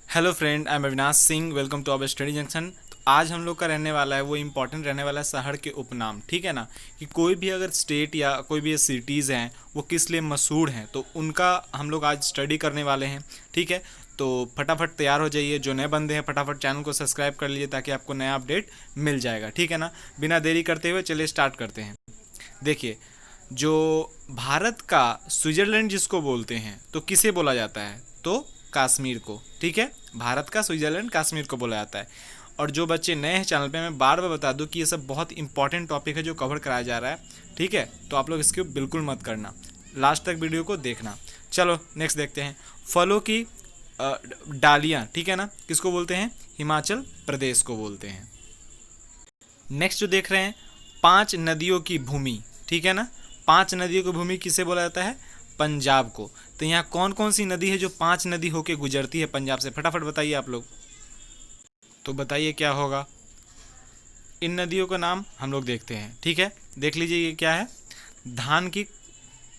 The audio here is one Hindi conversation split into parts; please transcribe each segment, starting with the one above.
Hello friend, I am Avinash Singh. Welcome to our study junction. तो आज हम लोग का रहने वाला है वो इम्पॉर्टेंट रहने वाला है शहर के उपनाम। ठीक है ना, कि कोई भी अगर स्टेट या कोई भी सिटीज़ हैं वो किस लिए मशहूर हैं, तो उनका हम लोग आज स्टडी करने वाले हैं। ठीक है, तो फटाफट तैयार हो जाइए। जो नए बंदे हैं फटाफट चैनल को सब्सक्राइब कर लीजिए ताकि आपको नया अपडेट मिल जाएगा। ठीक है ना, बिना देरी करते हुए चलिए स्टार्ट करते हैं। देखिए, जो भारत का स्विट्ज़रलैंड जिसको बोलते हैं तो किसे बोला जाता है, तो कश्मीर को। ठीक है, भारत का स्विट्ज़रलैंड कश्मीर को बोला जाता है। और जो बच्चे नए हैं चैनल पे, मैं बार बार बता दूं कि ये सब बहुत इंपॉर्टेंट टॉपिक है जो कवर कराया जा रहा है। ठीक है, तो आप लोग इसको बिल्कुल मत करना, लास्ट तक वीडियो को देखना। चलो नेक्स्ट देखते हैं। फलों की डालियाँ, ठीक है ना, किसको बोलते हैं, हिमाचल प्रदेश को बोलते हैं। नेक्स्ट जो देख रहे हैं, 5 नदियों की भूमि। ठीक है ना, 5 नदियों की भूमि किसे बोला जाता है, पंजाब को। तो यहाँ कौन कौन सी नदी है जो 5 नदी होके गुजरती है पंजाब से, फटाफट बताइए आप लोग। तो बताइए क्या होगा। इन नदियों का नाम हम लोग देखते हैं। ठीक है, देख लीजिए ये क्या है, धान की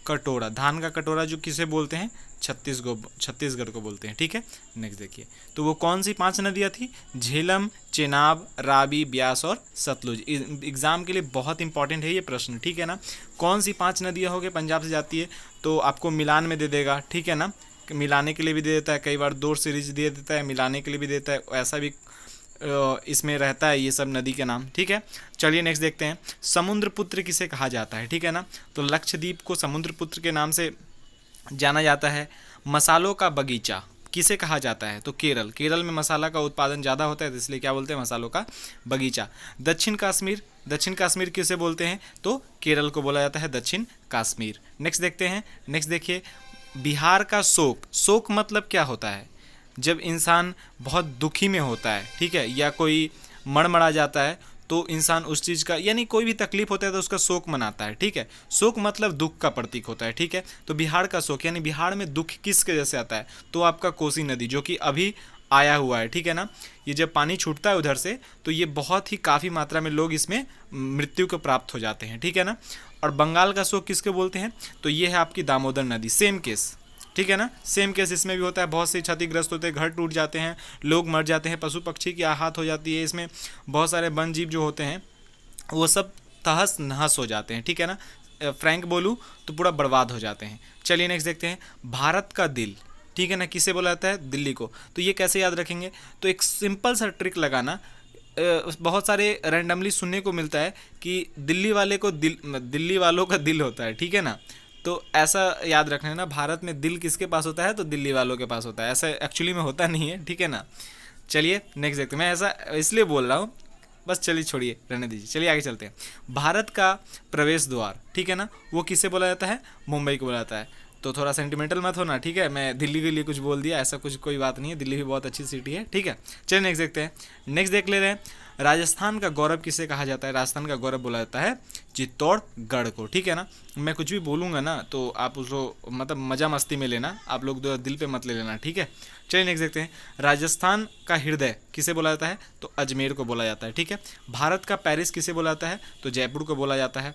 कटोरा। धान का कटोरा जो किसे बोलते हैं, छत्तीसगढ़ को बोलते हैं। ठीक है, नेक्स्ट देखिए, तो वो कौन सी 5 नदियाँ थी, झेलम, चेनाब, रावी, ब्यास और सतलुज। एग्जाम के लिए बहुत इंपॉर्टेंट है ये प्रश्न। ठीक है ना, कौन सी 5 नदियाँ हो गए पंजाब से जाती है, तो आपको मिलान में दे देगा। ठीक है ना, मिलाने के लिए भी दे देता है, कई बार 2 सीरीज दे देता है, मिलाने के लिए भी देता है, ऐसा भी इसमें रहता है ये सब नदी के नाम। ठीक है, चलिए नेक्स्ट देखते हैं। समुद्रपुत्र किसे कहा जाता है, ठीक है ना, तो लक्षद्वीप को समुद्रपुत्र के नाम से जाना जाता है। मसालों का बगीचा किसे कहा जाता है, तो केरल। केरल में मसाला का उत्पादन ज़्यादा होता है, तो इसलिए क्या बोलते हैं, मसालों का बगीचा। दक्षिण कश्मीर, दक्षिण कश्मीर किसे बोलते हैं, तो केरल को बोला जाता है दक्षिण कश्मीर। नेक्स्ट देखते हैं। नेक्स्ट देखिए, बिहार का शोक। शोक मतलब क्या होता है, जब इंसान बहुत दुखी में होता है, ठीक है, या कोई मड़मड़ा जाता है, तो इंसान उस चीज़ का, यानी कोई भी तकलीफ होता है तो उसका शोक मनाता है। ठीक है, शोक मतलब दुख का प्रतीक होता है। ठीक है, तो बिहार का शोक, यानी बिहार में दुख किस वजह से आता है, तो आपका कोसी नदी, जो कि अभी आया हुआ है। ठीक है ना, ये जब पानी छूटता है उधर से, तो ये बहुत ही काफ़ी मात्रा में लोग इसमें मृत्यु को प्राप्त हो जाते हैं। ठीक है ना, और बंगाल का शोक किसके बोलते हैं, तो ये है आपकी दामोदर नदी। सेम केस, ठीक है ना, सेम केस इसमें भी होता है। बहुत से क्षतिग्रस्त होते हैं, घर टूट जाते हैं, लोग मर जाते हैं, पशु पक्षी की आहत हो जाती है, इसमें बहुत सारे वन जीव जो होते हैं वो सब तहस नहस हो जाते हैं। ठीक है ना, फ्रैंक बोलूँ तो पूरा बर्बाद हो जाते हैं। चलिए नेक्स्ट देखते हैं। भारत का दिल, ठीक है ना, किसे बोला जाता है, दिल्ली को। तो ये कैसे याद रखेंगे, तो एक सिंपल सा ट्रिक लगाना। बहुत सारे रैंडमली सुनने को मिलता है कि दिल्ली वाले को दिल्ली वालों का दिल होता है। ठीक है ना, तो ऐसा याद रखना है ना, भारत में दिल किसके पास होता है, तो दिल्ली वालों के पास होता है। ऐसा एक्चुअली में होता नहीं है। ठीक है ना, चलिए नेक्स्ट देखते हैं। मैं ऐसा इसलिए बोल रहा हूँ, बस चलिए छोड़िए, रहने दीजिए, चलिए आगे चलते हैं। भारत का प्रवेश द्वार, ठीक है ना, वो किसे बोला जाता है, मुंबई को बोला जाता है। तो थोड़ा सेंटिमेंटल मत होना, ठीक है, मैं दिल्ली के लिए कुछ बोल दिया, ऐसा कुछ कोई बात नहीं है, दिल्ली भी बहुत अच्छी सिटी है। ठीक है, चलिए नेक्स्ट देखते हैं। नेक्स्ट देख ले रहे हैं, राजस्थान का गौरव किसे कहा जाता है, राजस्थान का गौरव बोला जाता है चित्तौड़गढ़ को। ठीक है ना, मैं कुछ भी बोलूँगा ना तो आप उसको मतलब मज़ा मस्ती में लेना, आप लोग दिल पे मत ले लेना। ठीक है, चलिए नेक्स्ट देखते हैं। राजस्थान का हृदय किसे बोला जाता है, तो अजमेर को बोला जाता है। ठीक है, भारत का पेरिस किसे बोला जाता है, तो जयपुर को बोला जाता है।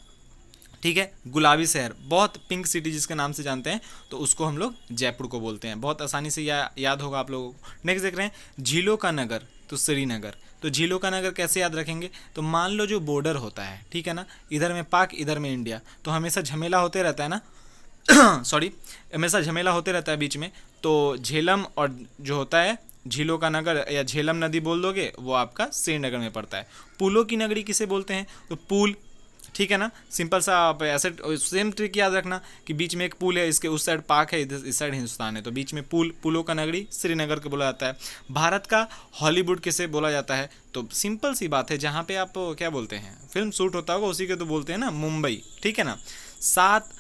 ठीक है, गुलाबी शहर, बहुत पिंक सिटी जिसके नाम से जानते हैं, तो उसको हम लोग जयपुर को बोलते हैं। बहुत आसानी से याद होगा आप लोगों को। नेक्स्ट देख रहे हैं, झीलों का नगर, तो श्रीनगर। तो झीलों का नगर कैसे याद रखेंगे, तो मान लो जो बॉर्डर होता है, ठीक है ना, इधर में पाक इधर में इंडिया, तो हमेशा झमेला होते रहता है ना सॉरी, हमेशा झमेला होते रहता है बीच में। तो झेलम और जो होता है झीलों का नगर या झेलम नदी बोल दोगे, वो आपका श्रीनगर में पड़ता है। पुलों की नगरी किसे बोलते हैं, तो पुल। ठीक है ना, सिंपल सा आप ऐसे सेम ट्रिक याद रखना कि बीच में एक पुल है, इसके उस साइड पाक है, इधर इस साइड हिंदुस्तान है, तो बीच में पुलों का नगरी श्रीनगर को बोला जाता है। भारत का हॉलीवुड किसे बोला जाता है, तो सिंपल सी बात है, जहाँ पे आप क्या बोलते हैं, फिल्म शूट होता होगा उसी के तो बोलते हैं ना, मुंबई। ठीक है ना, 7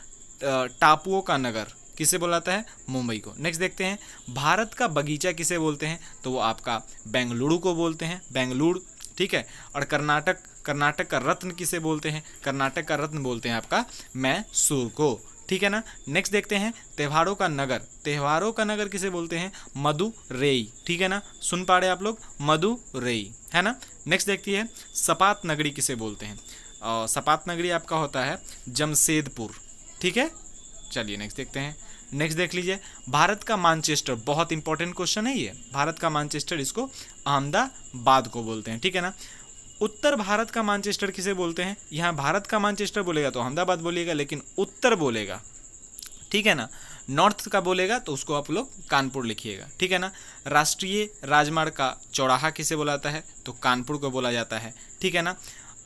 टापुओं का नगर किसे बोला जाता है, मुंबई को। नेक्स्ट देखते हैं, भारत का बगीचा किसे बोलते हैं, तो वो आपका बेंगलुरु को बोलते हैं, बेंगलुरु। ठीक है, और कर्नाटक का रत्न किसे बोलते हैं, कर्नाटक का रत्न बोलते हैं आपका मैसूर को। ठीक है ना, नेक्स्ट देखते हैं, त्योहारों का नगर, त्योहारों का नगर किसे बोलते हैं, मदुरई। ठीक है ना, सुन पा रहे आप लोग, मदुरई, है ना। नेक्स्ट देखती है, सपात नगरी किसे बोलते हैं, सपात नगरी आपका होता है जमशेदपुर। ठीक है, चलिए नेक्स्ट देखते हैं। नेक्स्ट देख लीजिए, भारत का मानचेस्टर, बहुत इंपॉर्टेंट क्वेश्चन है ये। भारत का मानचेस्टर, इसको अहमदाबाद को बोलते हैं, ठीक है ना। उत्तर भारत का मानचेस्टर किसे बोलते हैं? यहाँ भारत का मानचेस्टर बोलेगा तो अहमदाबाद बोलिएगा, लेकिन उत्तर बोलेगा, ठीक है ना, नॉर्थ का बोलेगा तो उसको आप लोग कानपुर लिखिएगा, ठीक है ना। राष्ट्रीय राजमार्ग का चौराहा किसे बोला जाता है? तो कानपुर को बोला जाता है, ठीक है ना।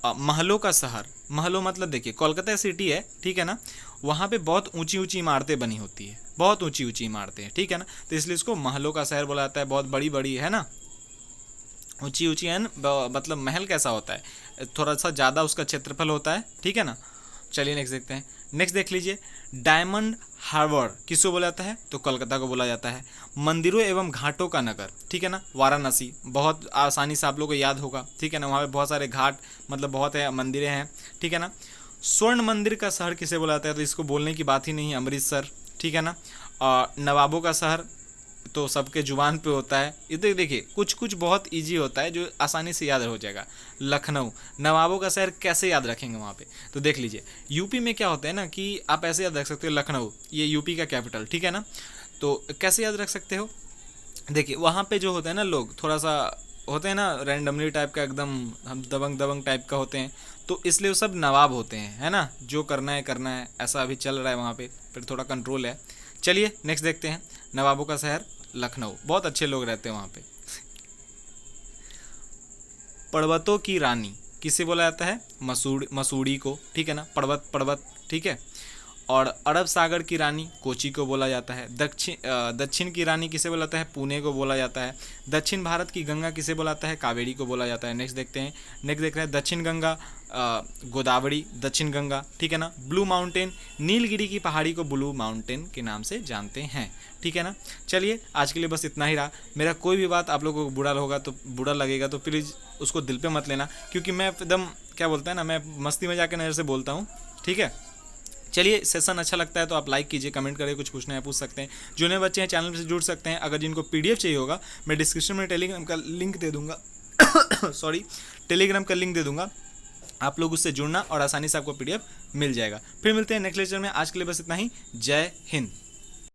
महलों का शहर, महलों मतलब देखिए कोलकाता सिटी है, ठीक है ना, वहाँ पे बहुत ऊंची ऊंची इमारतें बनी होती है, बहुत ऊंची ऊंची इमारतें हैं, ठीक है ना, तो इसलिए इसको महलों का शहर बोला जाता है। बहुत बड़ी बड़ी है ना, ऊंची ऊंची है ना, मतलब महल कैसा होता है, थोड़ा सा ज़्यादा उसका क्षेत्रफल होता है, ठीक है ना। चलिए नेक्स्ट देखते हैं। नेक्स्ट देख लीजिए, डायमंड हार्बर किसको बोला जाता है? तो कोलकाता को बोला जाता है। मंदिरों एवं घाटों का नगर, ठीक है ना, वाराणसी, बहुत आसानी से आप लोगों को याद होगा, ठीक है ना, वहाँ पे बहुत सारे घाट, मतलब बहुत है मंदिरें हैं, ठीक है ना। स्वर्ण मंदिर का शहर किसे बोला जाता है? तो इसको बोलने की बात ही नहीं है, अमृतसर, ठीक है ना। नवाबों का शहर तो सबके जुबान पे होता है, ये तो देखिए कुछ कुछ बहुत इजी होता है जो आसानी से याद हो जाएगा। लखनऊ, नवाबों का शहर कैसे याद रखेंगे वहाँ पे? तो देख लीजिए, यूपी में क्या होता है ना कि आप ऐसे याद रख सकते हो, लखनऊ ये यूपी का कैपिटल, ठीक है ना। तो कैसे याद रख सकते हो? देखिए वहाँ पे जो होता है ना, लोग थोड़ा सा होते हैं ना रैंडमली टाइप का, एकदम हम दबंग दबंग टाइप का होते हैं, तो इसलिए वो सब नवाब होते हैं, है ना, जो करना है, ऐसा अभी चल रहा है वहाँ पे, फिर थोड़ा कंट्रोल है। चलिए नेक्स्ट देखते हैं, नवाबों का शहर लखनऊ, बहुत अच्छे लोग रहते हैं वहाँ पे। पर्वतों की रानी किसे बोला जाता है? मसूरी को, ठीक है ना, पर्वत, ठीक है। और अरब सागर की रानी कोची को बोला जाता है। दक्षिण की रानी किसे बोला जाता है? पुणे को बोला जाता है। दक्षिण भारत की गंगा किसे बोला जाता है? कावेरी को बोला जाता है। नेक्स्ट देखते हैं, नेक्स्ट देख रहे हैं दक्षिण गंगा, गोदावरी, दक्षिण गंगा, ठीक है ना। ब्लू माउंटेन, नीलगिरी की पहाड़ी को ब्लू माउंटेन के नाम से जानते हैं, ठीक है ना। चलिए आज के लिए बस इतना ही रहा। मेरा कोई भी बात आप लोगों को बुरा लगेगा तो प्लीज़ उसको दिल पे मत लेना, क्योंकि मैं एकदम क्या बोलते हैं ना, मैं मस्ती में जाके नज़र से बोलता हूँ, ठीक है। चलिए सेशन अच्छा लगता है तो आप लाइक कीजिए, कमेंट करिए, कुछ पूछना है पूछ सकते हैं। जो नए बच्चे हैं चैनल से जुड़ सकते हैं। अगर जिनको पीडीएफ चाहिए होगा, मैं डिस्क्रिप्शन में टेलीग्राम का लिंक दे दूंगा सॉरी, टेलीग्राम का लिंक दे दूंगा, आप लोग उससे जुड़ना और आसानी से आपको पीडीएफ मिल जाएगा। फिर मिलते हैं नेक्स्ट लेक्चर में। आज के लिए बस इतना ही। जय हिंद।